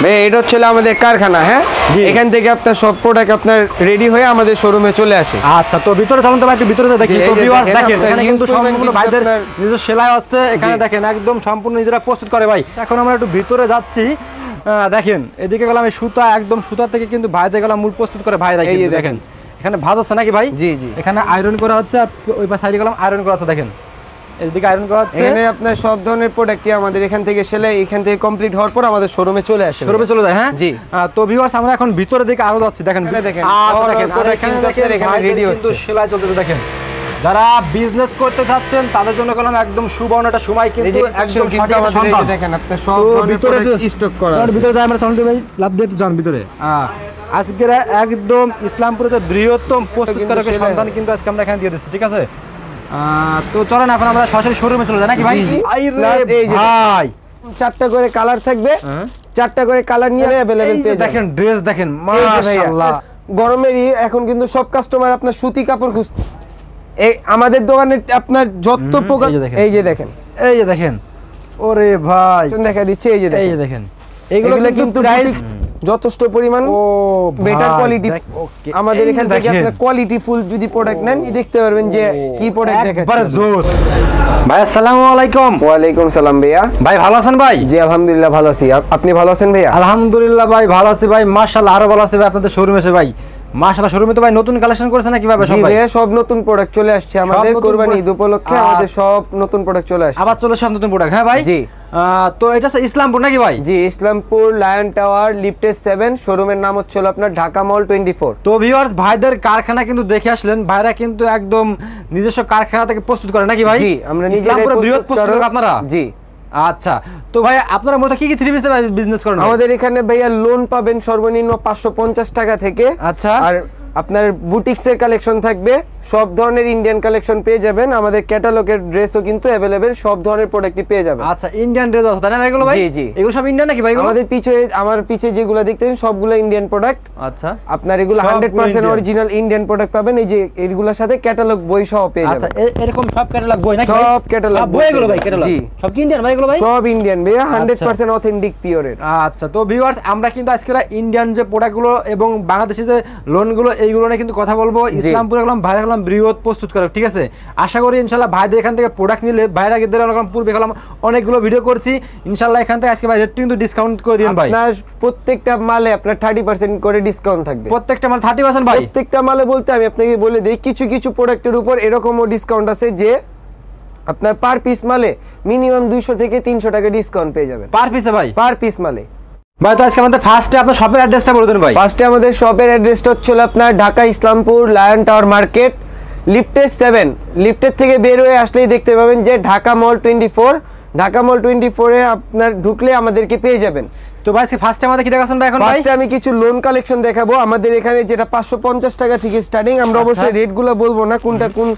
ভাই এটা হচ্ছে আমাদের কারখানা, হ্যাঁ, এখান থেকে আপনার সব প্রোডাক্ট আপনার রেডি হয়ে আমাদের শোরুমে চলে আসে। আচ্ছা, তো ভিতরে চলুন তো ভাই, একটু ভিতরে দেখি। তো ভিউয়ার্স দেখেন, এখানে কিন্তু সম্পূর্ণ ভাইদের নিজস্ব সেলাই হচ্ছে, এখানে দেখেন একদম সম্পূর্ণ নিজেরা প্রস্তুত করে ভাই। এখন আমরা একটু ভিতরে যাচ্ছি, দেখেন এদিকে গেলাম এই সুতা, একদম সুতা থেকে কিন্তু ভাইদের গেলাম মূল প্রস্তুত করে ভাই। দেখেন এখানে ভাঁজ হচ্ছে নাকি ভাই? জি জি, এখানে আয়রন করা হচ্ছে, আর ওই সাইডে গেলাম আয়রন করা আছে, দেখেন এদিকে আয়রন করা হচ্ছে। এখানে আপনার সব ধরনের প্রোডাক্টই আমাদের এখান থেকে সেলাই এখান থেকে কমপ্লিট হওয়ার পর আমাদের শোরুমে চলে আসে, শোরুমে চলে যায়। হ্যাঁ জি। তো ভিউয়ার্স আমরা এখন ভিতরে দিকে আরো যাচ্ছি, দেখেন দেখেন এখানে রেডি হচ্ছে, সেলাই চলতেছে। দেখেন যারা বিজনেস করতে চাচ্ছেন তাদের জন্য কলম একদম সুবর্ণ একটা সময়, কিন্তু একদম সঠিক সন্ধান। দেখেন আপনার সব ভিতরে স্টক করা আছে। ভিতরে যাই আমরা, চলতে ভাই লাভ দিয়ে যান ভিতরে। আজকের একদম ইসলামপুরের বৃহত্তম প্রস্তুতকারক সন্ধান কিন্তু আজকে আমরা এখানে দিয়ে দিচ্ছি, ঠিক আছে? তো চলেন এখন আমরা সরাসরি শোরুমে চলে যাই নাকি ভাই? ভাই 4টা করে কালার থাকবে, 4টা করে কালার নিয়ে अवेलेबल পেয়ে যাবেন। দেখেন ড্রেস দেখেন, মাশাআল্লাহ। গরমেরই এখন কিন্তু সব কাস্টমার আপনার সুতি কাপড় খুঁজছে। এই আমাদের দোকানে আপনার যত প্রকার, এই যে দেখেন, এই যে দেখেন, ওরে ভাই দেখা দিচ্ছে, এই যে দেখেন এগুলো কিন্তু যথেষ্ট পরিমাণ বেটার কোয়ালিটি। আমাদের এখান থেকে আপনার কোয়ালিটি ফুল যদি প্রোডাক্ট নেন দেখতে পারবেন যে কি প্রোডাক্ট দেখাচ্ছে। ভাই আসসালামু আলাইকুম। ওয়ালাইকুম সালাম ভাইয়া। ভাই ভালো আছেন ভাই? জি আলহামদুলিল্লাহ ভালো আছি, আপনি ভালো আছেন ভাইয়া? আলহামদুলিল্লাহ ভাই ভালো আছি ভাই, মাশাআল্লাহ আরো ভালো আছি ভাই। আপনাদের শোরুমে এসে ভাই মাশাআল্লাহ, শোরুমে তো ভাই নতুন কালেকশন করেছেন নাকি ভাই? জি ভাইয়া, সব নতুন প্রোডাক্ট চলে আসছে আমাদের কুরবানি ঈদ উপলক্ষে, আমাদের সব নতুন প্রোডাক্ট চলে আসছে। আবার চলে সব নতুন প্রোডাক্ট, হ্যাঁ ভাই? জি। তো এটা ইসলামপুর নাকি ভাই? জি ইসলামপুর লায়ন টাওয়ার লিফটেড 7, শোরুমের নাম হচ্ছে আপনার ঢাকা মল 24। তো ভিউয়ার্স ভাইদের কারখানা কিন্তু দেখে আসলেন, ভাইরা কিন্তু একদম নিজস্ব কারখানা থেকে প্রস্তুত করে নাকি ভাই? জি, আমরা ইসলামপুরে বৃহৎ প্রস্তুতকারক আপনারা? জি। আচ্ছা, তো ভাই আপনারা মূলত কি কি থ্রি পিসে বিজনেস করেন? আমাদের এখানে ভাইয়া লোন পাবেন সর্বনিম্ন 550 টাকা থেকে। আচ্ছা। আর আপনার বুটিক্সের কালেকশন থাকবে, সব ধরনের ইন্ডিয়ান কালেকশন পেয়ে যাবেন। আমাদের ক্যাটালগের ড্রেসও কিন্তু अवेलेबल, সব ধরনের প্রোডাক্টই পেয়ে যাবেন। আচ্ছা, ইন্ডিয়ান ড্রেস আছে তাই না এগুলো ভাই? জি জি, এগুলো সব ইন্ডিয়ান নাকি ভাই? আমার পিছে যেগুলো দেখতেছেন সবগুলো ইন্ডিয়ান প্রোডাক্ট। আচ্ছা, আপনার এগুলো 100% অরিজিনাল ইন্ডিয়ান প্রোডাক্ট পাবেন। এই যে এগুলোর সাথে ক্যাটালগ বই সহ পেয়ে যাবেন। আচ্ছা, এরকম সব ক্যাটালগ বই নাকি? সব ক্যাটালগ বই এগুলো ভাই, ক্যাটালগ জি সব কি ইন্ডিয়ান ভাই এগুলো ভাই? সব ইন্ডিয়ান ভাইয়া, 100% অথেন্টিক পিওরের। আচ্ছা, তো ভিউয়ার্স আমরা কিন্তু আজকে ইন্ডিয়ান যে প্রোডাক্টগুলো এবং বাংলাদেশি যে লোনগুলো এইগুলো নিয়ে কিন্তু কথা বলবো। ইসলামপুরে গেলাম, ভাইরা গেলাম বৃহৎ প্রস্তুত করে, ঠিক আছে? আশা করি ইনশাআল্লাহ ভাইদের এখান থেকে প্রোডাক্ট নিলে, ভাইরা গেদের গেলাম পূর্বে গেলাম অনেকগুলো ভিডিও করছি, ইনশাআল্লাহ এখান থেকে আজকে ভাই রেট কিন্তু ডিসকাউন্ট করে দিন ভাই। আপনার প্রত্যেকটা মালে আপনার 30% করে ডিসকাউন্ট থাকবে। প্রত্যেকটা মাল 30% ভাই? প্রত্যেকটা মালে বলতে আমি আপনাকে বলে দেই, কিছু কিছু প্রোডাক্টের উপর এরকমও ডিসকাউন্ট আছে যে আপনার পার পিস মালে মিনিমাম 200 থেকে 300 টাকা ডিসকাউন্ট পেয়ে যাবেন। পার পিসে ভাই? পার পিস মালে ভাই। তো আজকে আমাদের ফার্স্টে আপনার শপের অ্যাড্রেসটা বলে দেন ভাই। ফার্স্টে আমাদের শপের অ্যাড্রেসটা হচ্ছে আপনার Dhaka Islampur lion tower market lifted 7। Lifted থেকে বের হয়ে আসলেই দেখতে পাবেন যে ঢাকা মল 24। ঢাকা মল 24 এ আপনার ঢুকলে আমাদেরকে পেয়ে যাবেন। তো ভাই ফার্স্টে আমাদের কি দেখাচ্ছেন ভাই এখন? ফার্স্টে আমি কিছু লোন কালেকশন দেখাবো আমাদের এখানে, যেটা 550 টাকা থেকে স্টার্টিং। আমরা অবশ্যই রেটগুলো বলবো না কোনটা কোন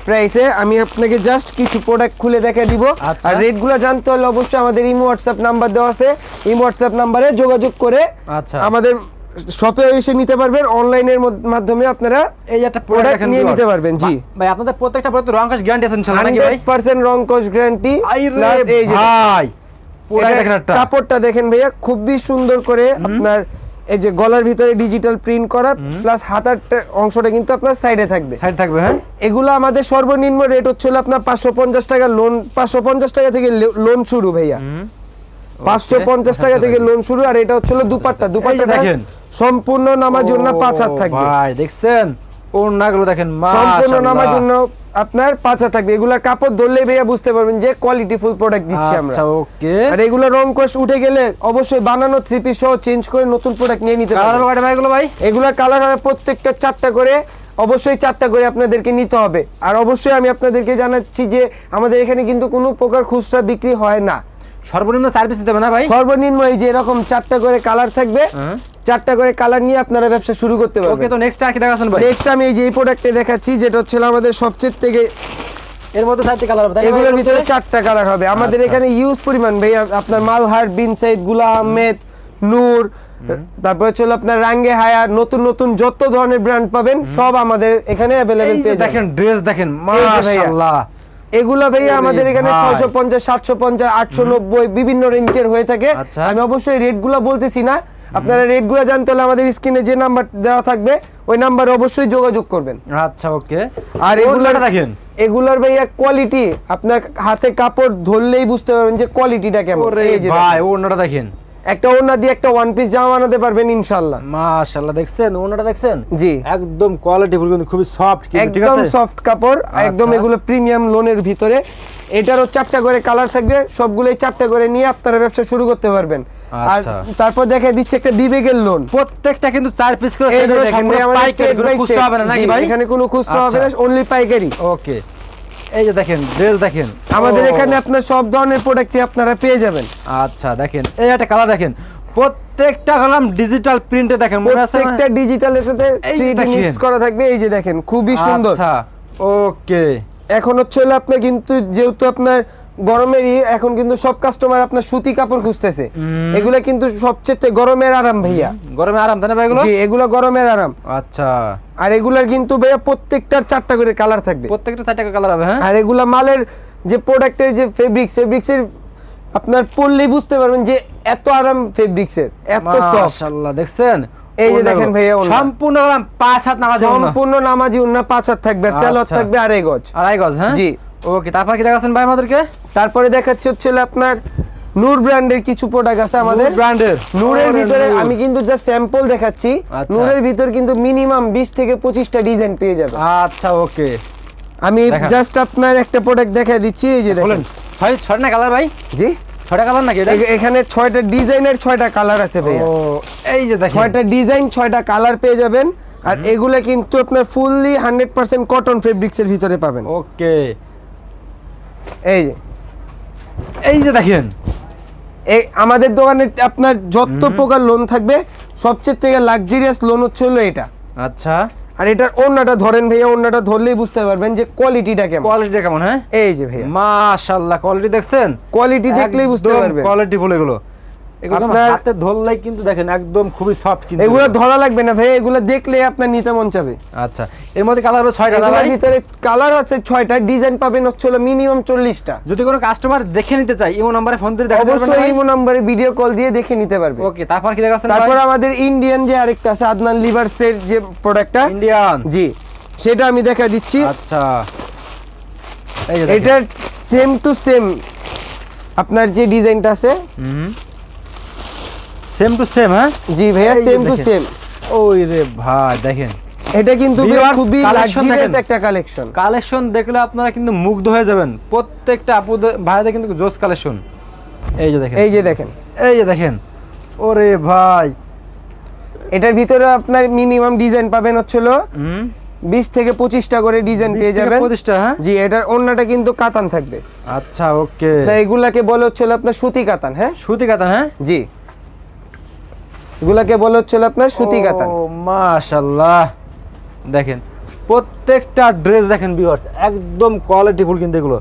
প্রাইসে, আমি আপনাকে জাস্ট কিছু প্রোডাক্ট খুলে দেখা দিব। আর রেটগুলো জানতে হলে অবশ্যই আমাদের ইমো হোয়াটসঅ্যাপ নাম্বার দেওয়া আছে, ইমো হোয়াটসঅ্যাপ নাম্বারে যোগাযোগ করে আমাদের শপে এসে নিতে পারবেন। অনলাইনের মাধ্যমে আপনারা এই একটা প্রোডাক্ট নিয়ে নিতে পারবেন। জি ভাই, আপনাদের প্রত্যেকটা প্রোডাক্ট রং কস গ্যারান্টি আছে ইনশাআল্লাহ নাকি ভাই? 100% রং কস গ্যারান্টি। প্লাস এই যে ভাই কাপড়টা দেখেন ভাইয়া, খুবই সুন্দর করে আপনার এই যে গলার ভিতরে ডিজিটাল প্রিন্ট করা, প্লাস হাতার অংশটা কিন্তু আপনার সাইডে থাকবে। হ্যাঁ, এগুলো আমাদের সর্বনিম্ন রেট হচ্ছে আপনার 550 টাকা লোন, 550 টাকা থেকে লোন শুরু ভাইয়া, 550 টাকা থেকে লোন শুরু। আর এটা হচ্ছে দুপাট্টা দেখেন সম্পূর্ণ নামার জন্য 5 হাত থাকবে ভাই। দেখছেন ওড়নাগুলো দেখেন, সম্পূর্ণ নামার জন্য আপনার 5 হাত থাকবে। এগুলা কাপড় ধরলেই ভাইয়া বুঝতে পারবেন যে কোয়ালিটি ফুল প্রোডাক্ট দিচ্ছি আমরা। আচ্ছা, ওকে। আর এগুলা রং কোশ উঠে গেলে অবশ্যই বানানো 3 পিস সহ চেঞ্জ করে নতুন প্রোডাক্ট নিয়ে নিতে পারবেন। কালার ভাই এগুলো ভাই? এগুলা কালার হবে প্রত্যেকটা 4টা করে, অবশ্যই 4টা করে আপনাদেরকে নিতে হবে। আর অবশ্যই আমি আপনাদেরকে জানাচ্ছি যে আমাদের এখানে কিন্তু কোনো প্রকার খুচরা বিক্রি হয় না। সর্বনিম্ন 4 পিস দিতে হবে না ভাই? সর্বনিম্ন এই যে এরকম 4টা করে কালার থাকবে, 4টা করে কালার নিয়ে আপনারা ব্যবসা শুরু করতে পারবেন। ওকে, তো নেক্সট কি দেখাচ্ছেন ভাই? নেক্সট আমি এই যে এই প্রোডাক্টে দেখাচ্ছি, যেটা হচ্ছে আমাদের সবচেয়ে থেকে এর মধ্যে 4টা কালার হবে। এগুলোর ভিতরে 4টা কালার হবে। আমাদের এখানে ইউজ পরিমাণ ভাই আপনার মালহার, বিন সাইদ, গুলা আহমেদ, নূর, তারপরে চলো আপনার রাঙ্গে হায়া, নতুন নতুন যত ধরনের ব্র্যান্ড পাবেন সব আমাদের এখানে अवेलेबल পেয়ে যাবেন। দেখেন ড্রেস দেখেন, মাশাআল্লাহ এগুলা ভাইয়া আমাদের এখানে 650 750 890 বিভিন্ন রেঞ্জের হয়ে থাকে। আমি অবশ্যই রেটগুলো বলতেছি না, আপনারা রেটগুলো জানতে হলে আমাদের স্ক্রিনে যে নাম্বার দেওয়া থাকবে ওই নাম্বারে অবশ্যই যোগাযোগ করবেন। আচ্ছা ওকে। আর এগুলার দেখেন, এগুলার ভাইয়া কোয়ালিটি আপনার হাতে কাপড় ধরলেই বুঝতে পারবেন যে কোয়ালিটিটা কেমন। এই যে ভাই ওড়নাটা দেখেন, একটা ওড়না দিয়ে একটা ওয়ান পিস জামা বানাতে পারবেন ইনশাআল্লাহ। মাশাআল্লাহ দেখছেন ওড়নাটা দেখছেন? জি একদম কোয়ালিটিফুল, কিন্তু খুবই সফট, কিন্তু ঠিক আছে, একদম সফট কাপড় একদম। এগুলো প্রিমিয়াম লোনের ভিতরে। এটারও 4টা করে কালার থাকবে, সবগুলোই 4টা করে নিয়ে আপনারা ব্যবসা শুরু করতে পারবেন। আর তারপর দেখা দিচ্ছে একটা বিবেকের লোন, প্রত্যেকটা কিন্তু 4 পিস করে এই দেখেন ভাই, আমাদের খুচরা হবে না নাকি ভাই? এখানে কোনো খুচরা হবে না, অনলি পাইকারি। ওকে, এই যে দেখেন ড্রেস দেখেন, আমাদের এখানে আপনার সব ধরনের প্রোডাক্টই আপনারা পেয়ে যাবেন। আচ্ছা দেখেন, এই একটা কালার দেখেন, প্রত্যেকটা কলাম ডিজিটাল প্রিন্টে দেখেন, প্রত্যেকটা ডিজিটালের সাথে 3D মিক্স করা থাকবে। এই যে দেখেন খুবই সুন্দর। আচ্ছা ওকে। এখন হচ্ছে আপনার কিন্তু যেহেতু আপনার গরমেরই, এখন কিন্তু সব কাস্টমার আপনার সুতি কাপড় খুঁজতেছে। এগুলা কিন্তু সবচেয়ে গরমের আরাম ভাইয়া, গরমে আরাম তাই না ভাই এগুলো? জি এগুলা গরমের আরাম। আচ্ছা, আর এগুলার কিন্তু ভাইয়া প্রত্যেকটার 4টা করে কালার থাকবে, প্রত্যেকটা 4টা করে কালার হবে। হ্যাঁ, আর এগুলা মালের যে প্রোডাক্টের যে ফেব্রিক্সের আপনার পরলেই বুঝতে পারবেন যে এত আরাম ফেব্রিক্সের, এত সফট। মাশাআল্লাহ দেখছেন, এই যে দেখেন ভাইয়া সম্পূর্ণ 5 হাত নামাজি, সম্পূর্ণ নামাজি ওন্না 5 হাত থাকবে, আর সেলর থাকবে আড়াই গজ। আড়াই গজ, হ্যাঁ জি ওকে। তারপর কি দেখাচ্ছেন ভাই আমাদেরকে? তারপরে দেখাচ্ছি হচ্ছে আপনার নূর ব্র্যান্ডের কিছু প্রোডাক্ট আছে আমাদের। ব্র্যান্ডের নূরের ভিতরে আমি কিন্তু জাস্ট স্যাম্পল দেখাচ্ছি। নূরের ভিতর কিন্তু মিনিমাম 20 থেকে 25টা ডিজাইন পেয়ে যাবেন। আচ্ছা ওকে, আমি জাস্ট আপনার একটা প্রোডাক্ট দেখাই দিচ্ছি। এই যে দেখেন ভাই, 6টা কালার ভাই? জি 6টা কালার নাকি এটা? এখানে 6টা ডিজাইনের 6টা কালার আছে ভাইয়া। ও এই যে দেখেন 6টা ডিজাইন 6টা কালার পেয়ে যাবেন। আর এগুলা কিন্তু আপনার ফুললি 100% কটন ফেব্রিক্সের ভিতরে পাবেন। ওকে, এই যে দেখেন, এই আমাদের দোকানে আপনার যত প্রকার লোন থাকবে, সবচেয়ে থেকে লাক্সারিয়াস লোন হচ্ছে এটা। আচ্ছা, আর এটার ওড়নাটা ধরেন ভাইয়া, ওড়নাটা ধরলেই বুঝতে পারবেন যে কোয়ালিটিটা কেমন। হ্যাঁ এই যে ভাইয়া মাশাআল্লাহ, কোয়ালিটি দেখছেন? কোয়ালিটি দেখলেই বুঝতে পারবেন কোয়ালিটি বলে এগুলো। আপনার হাতে ধরলেই কিন্তু দেখেন একদম খুবই সফট, কিন্তু এগুলো ধরা লাগবে না ভাই, এগুলো দেখলে আপনার নিতে মন চাবে। আচ্ছা, এর মধ্যে কালার হবে 6টা, এর ভিতরে কালার আছে 6টা, ডিজাইন পাবেন হচ্ছে মিনিমাম 40টা। যদি কোনো কাস্টমার দেখে নিতে চায় ইমো নম্বরে ফোন দিয়ে দেখাতে পারবেন? অবশ্যই ইমো নম্বরে ভিডিও কল দিয়ে দেখে নিতে পারবে। ওকে, তারপর কি দেখাচ্ছেন? তারপর আমাদের ইন্ডিয়ান যে আরেকটা আছে আদনান লিভার্সের যে প্রোডাক্টটা, ইন্ডিয়ান, জি সেটা আমি দেখা দিচ্ছি। আচ্ছা, এই যে এটা সেম টু সেম আপনার যে ডিজাইনটা আছে, সেম টু সেম। হ্যাঁ জি ভাইয়া, সেম টু সেম। ওই রে ভাই দেখেন, এটা কিন্তু খুবই লাক্সারিয়াস একটা কালেকশন দেখলে আপনারা কিন্তু মুগ্ধ হয়ে যাবেন। প্রত্যেকটা আপুদের ভাইদের কিন্তু জোস কালেকশন। এই যে দেখেন, এই যে দেখেন, ওরে ভাই এটার ভিতরে আপনার মিনিমাম ডিজাইন পাবেন হচ্ছে 20 থেকে 25টা করে ডিজাইন পেয়ে যাবেন। 25টা? হ্যাঁ জি, এটার ওন্নাটা কিন্তু কাতান থাকবে। আচ্ছা ওকে, এগুলাকে বলে হচ্ছে আপনার সুতি কাতান। হ্যাঁ সুতি কাতান, হ্যাঁ জি, এগুলাকে বলে হচ্ছে আপনার সুতি কাতান। ও মাশাআল্লাহ, দেখেন প্রত্যেকটা ড্রেস দেখেন ভিউয়ার্স, একদম কোয়ালিটিফুল, কিন্তু এগুলো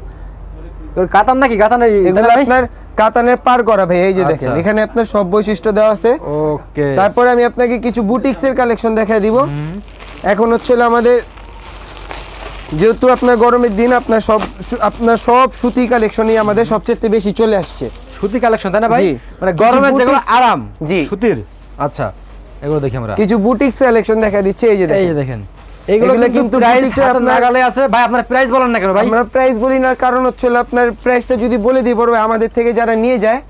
কাতান নাকি? কাতান এগুলো আপনার কাতানের পার করা ভাই। এই যে দেখেন এখানে আপনার সব বৈশিষ্ট্য দেওয়া আছে। ওকে, তারপরে আমি আপনাকে কিছু বুটিক্সের কালেকশন দেখাই দিব। এখন হচ্ছে আমাদের যেহেতু আপনার গরমের দিন, আপনার সব সুতি কালেকশনই আমাদের সবচেয়ে বেশি চলে আসছে। সুতি কালেকশন তাই না ভাই? মানে গরমের যেগুলো আরাম, জি সুতির। আচ্ছা, এগুলো দেখি আমরা কিছু বুটিক্স কালেকশন দেখা দিচ্ছে। এই যে দেখেন এগুলো কিন্তু প্রাইস আপনার নাগালে আছে ভাই। আপনার প্রাইস বলেন না কেন ভাই? আমরা প্রাইস বলি না, কারণ হচ্ছে আপনার প্রাইসটা যদি বলে দিই পড়বে, আমাদের থেকে যারা নিয়ে যায়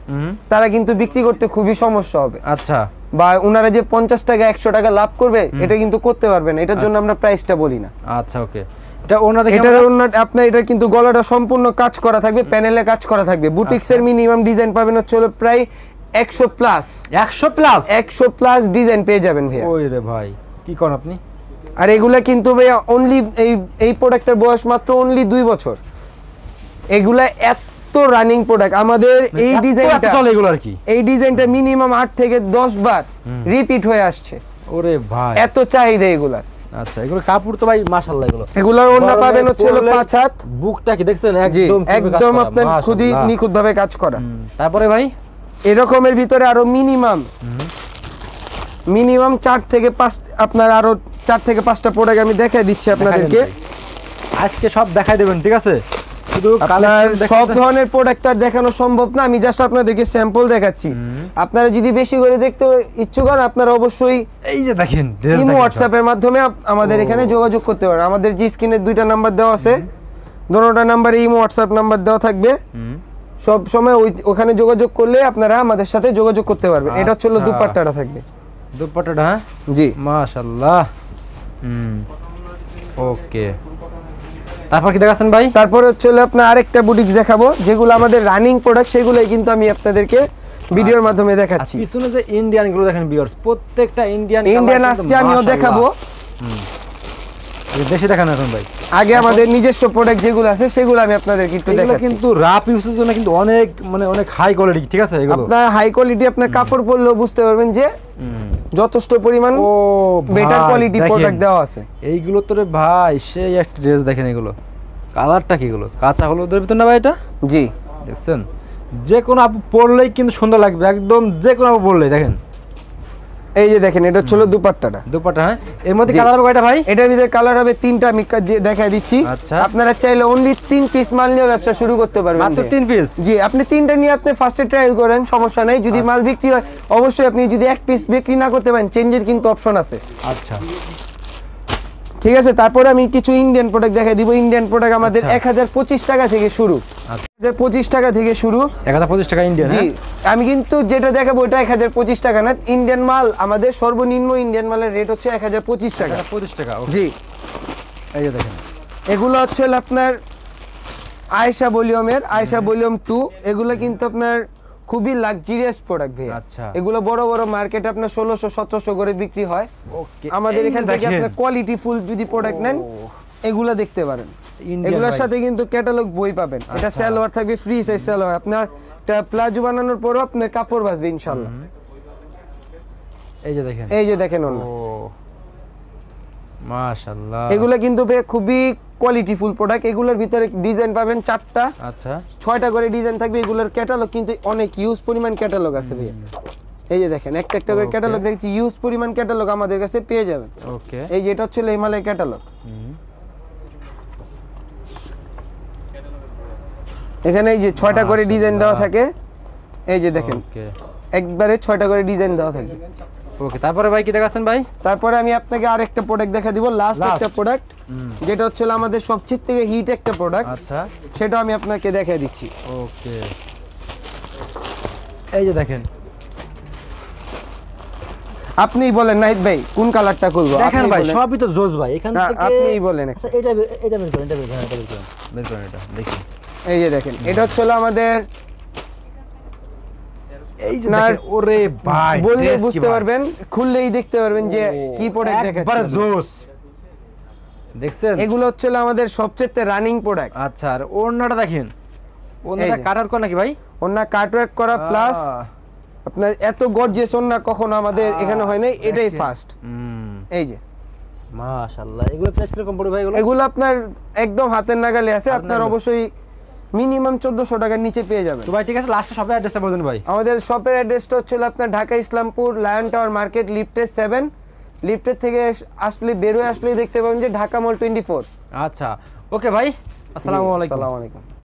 তারা কিন্তু বিক্রি করতে খুবই সমস্যা হবে। আচ্ছা, বা ওনারা যে 50 টাকা 100 টাকা লাভ করবে, এটা কিন্তু করতে পারবে না। এটার জন্য আমরা প্রাইসটা বলি না। আচ্ছা ওকে, এটা ওনা দেখে আপনার এটা কিন্তু গলাটা সম্পূর্ণ কাজ করা থাকবে, প্যানেলে কাজ করা থাকবে। বুটিক্সের মিনিমাম ডিজাইন পাবেন হচ্ছে প্রায় 100 প্লাস। 100 প্লাস ডিজাইন পেয়ে যাবেন ভাই। ওই রে ভাই, কি করেন আপনি? আর এগুলা কিন্তু ভাইয়া অনলি এই প্রোডাক্টের বয়স মাত্র অনলি 2 বছর। এগুলা এত রানিং প্রোডাক্ট আমাদের। এই ডিজাইনটা চলে এগুলো আর কি, এই ডিজাইনটা মিনিমাম 8 থেকে 10 বার রিপিট হয়ে আসছে। ওরে ভাই, এত চাহিদা এগুলার। আচ্ছা, এগুলো কাপড় তো ভাই মাশাআল্লাহ, এগুলোর ওন্না পাবেন হচ্ছে 5 হাত। বুকটা কি দেখছেন? একদম আপনার খুবই নিখুঁত ভাবে কাজ করা। তারপরে ভাই এরকমের ভিতরে আরো মিনিমাম 4 থেকে 5 আপনার আরো 4 থেকে 5টা প্রোডাক্ট আমি দেখাই দিচ্ছি আপনাদেরকে। আজকে সব দেখাই দেবেন, ঠিক আছে? শুধু আপনার সব ধরনের প্রোডাক্ট আর দেখানো সম্ভব না, আমি জাস্ট আপনাদেরকে স্যাম্পল দেখাচ্ছি। আপনারা যদি বেশি করে দেখতে ইচ্ছুক হন আপনারা অবশ্যই এই যে দেখেন ইমো হোয়াটসঅ্যাপের মাধ্যমে আমাদের এখানে যোগাযোগ করতে পারেন। আমাদের জি স্ক্রিনে 2টা নাম্বার দেওয়া আছে, দোনোটা নাম্বারে ইমো হোয়াটসঅ্যাপ নাম্বার দেওয়া থাকবে। সব সময় ওখানে যোগাযোগ করলে আপনারা আমাদের সাথে যোগাযোগ করতে পারবেন। এটা হচ্ছে দুপাট্টাটা থাকবে, দুপাট্টাটা। হ্যাঁ জি মাশাআল্লাহ। ওকে, তারপর কি দেখাচ্ছেন ভাই? তারপর হচ্ছে আপনার আরেকটা বুটিক্স দেখাবো যেগুলো আমাদের রানিং প্রোডাক্ট, সেগুলোই কিন্তু আমি আপনাদেরকে ভিডিওর মাধ্যমে দেখাচ্ছি। পিছনে যে ইন্ডিয়ান গুলো দেখেন ভিউয়ার্স, প্রত্যেকটা ইন্ডিয়ান আজকে আমিও দেখাবো। দেশে দেখানো এখন ভাই, আগে আমাদের নিজস্ব প্রোডাক্ট যেগুলো আছে সেগুলো আমি আপনাদেরকে একটু দেখাচ্ছি। কিন্তু রাফ ইউজের জন্য কিন্তু অনেক মানে অনেক হাই কোয়ালিটি, ঠিক আছে? এগুলো আপনার হাই কোয়ালিটি, আপনার কাপড় পরলেও বুঝতে পারবেন যে যথেষ্ট পরিমাণ বেটার কোয়ালিটি প্রোডাক্ট দেওয়া আছে। এইগুলো তো রে ভাই সেই একটা ড্রেস দেখেন, এগুলো কালারটা কি, এগুলো কাঁচা হলুদের ভিতর না ভাই? এটা জি দেখছেন, যে কোনো আপু পরলেই কিন্তু সুন্দর লাগবে একদম, যে কোনো আপু পরলেই। দেখেন এই যে দেখেন, এটা হচ্ছে দুপাট্টাটা। দুপাট্টা, হ্যাঁ। এর মধ্যে কালার হবে কয়টা ভাই? এটার ভিতরে কালার হবে 3টা, আমি দেখাই দিচ্ছি। আচ্ছা, আপনারা চাইলে অনলি 3 পিস মাল নিয়ে ব্যবসা শুরু করতে পারবেন। মাত্র 3 পিস? জি, আপনি 3টা নিয়ে আপনি ফার্স্টে ট্রায়াল করেন, সমস্যা নাই। যদি মাল বিক্রি হয় অবশ্যই, আপনি যদি 1 পিস বিক্রি না করতে পারেন চেঞ্জের কিন্তু অপশন আছে। আচ্ছা ঠিক আছে, তারপরে আমি কিছু ইন্ডিয়ান প্রোডাক্ট দেখাই দিব। ইন্ডিয়ান প্রোডাক্ট আমাদের 1025 টাকা থেকে শুরু। 1025 টাকা থেকে শুরু, 1025 টাকা ইন্ডিয়ান। জি, আমি কিন্তু যেটা দেখাবো ওটা 1025 টাকা না। ইন্ডিয়ান মাল আমাদের সর্বনিম্ন ইন্ডিয়ান মালের রেট হচ্ছে 1025 টাকা। 1025 টাকা, জি। এই যে দেখেন, এগুলো হচ্ছে আপনার আয়েশা ভলিউমের, আয়েশা ভলিউম 2। এগুলো কিন্তু আপনার খুবই লাক্সারিয়াস প্রোডাক্ট ভাই। আচ্ছা, এগুলো বড় বড় মার্কেটে আপনার 1600-1700 করে বিক্রি হয়। ওকে, আমাদের এখান থেকে আপনার কোয়ালিটি ফুল যদি প্রোডাক্ট নেন এগুলো দেখতে পারেন। এগুলোর সাথে কিন্তু ক্যাটালগ বই পাবেন। এটা সালোয়ার থাকবে, ফ্রি সাইজ সালোয়ার। আপনার এটা প্লাজো বানানোর পরও আপনার কাপড় বাঁচবে ইনশাআল্লাহ। এই যে দেখেন, এই যে দেখেন, ও মাশাআল্লাহ। এগুলো কিন্তু খুবই কোয়ালিটি ফুল প্রোডাক্ট। এগুলোর ভিতরে ডিজাইন পাবেন 4টা, আচ্ছা 6টা করে ডিজাইন থাকবে। এগুলোর ক্যাটালগ কিন্তু অনেক ইউজ পরিমাণ ক্যাটালগ আছে ভাই। এই যে দেখেন, একটা একটা করে ক্যাটালগ দেখছি, ইউজ পরিমাণ ক্যাটালগ আমাদের কাছে পেয়ে যাবেন। ওকে, এই যে এটা হচ্ছে হিমালয় ক্যাটালগ। এখানে এই যে 6টা করে ডিজাইন দেওয়া থাকে। এই যে দেখেন, একবারে 6টা করে ডিজাইন দেওয়া থাকে। ওকে, তারপরে ভাই কি দেখাচ্ছেন ভাই? তারপরে আমি আপনাকে আরেকটা প্রোডাক্ট দেখা দিব, লাস্ট একটা প্রোডাক্ট, যেটা হচ্ছে আমাদের সবচেয়ে থেকে হিট একটা প্রোডাক্ট। আচ্ছা, সেটা আমি আপনাকে দেখিয়ে দিচ্ছি। ওকে, এই যে দেখেন, আপনিই বলেন নাহিদ ভাই কোন কালারটা করব? দেখেন ভাই সবই তো জোস ভাই, এখান থেকে আপনিই বলেন। আচ্ছা, এটা বের করেন, এটা বের করেন, এটা দেখি। এই যে দেখেন, এটা হচ্ছে আমাদের, এই যে দেখেন, ওরে ভাই বললে বুঝতে পারবেন, খুললেই দেখতে পারবেন যে কি প্রোডাক্ট দেখাচ্ছি। একবারে জোস, দেখছেন? এগুলো হচ্ছে আমাদের সবচেয়ে রানিং প্রোডাক্ট। আচ্ছা, আর ওড়নাটা দেখেন, ওড়নাটা কাটার করা নাকি ভাই? ওড়না কাটওয়ার্ক করা, প্লাস আপনার এত গর্জিয়াস ওড়না কখনো আমাদের এখানে হয় নাই, এটাই ফার্স্ট। এই যে মাশাআল্লাহ, এগুলো প্রাইস কিরকম পড়বে ভাই? এগুলো আপনার একদম হাতের নাগালে আছে। আপনার অবশ্যই মিনিমাম 1400 টাকার নিচে পেয়ে যাবেন। তো ভাই ঠিক আছে, লাস্টে শপের অ্যাড্রেসটা বলে দিন ভাই। আমাদের শপের অ্যাড্রেসটা হচ্ছে আপনার Dhaka Islampur lion tower market, লিফটের 7। লিফটের থেকে আসলে বেরোয় আসলেই দেখতে পাবেন যে ঢাকা মল 24। আচ্ছা, ওকে ভাই, আসসালামু আলাইকুম। আসসালামু আলাইকুম।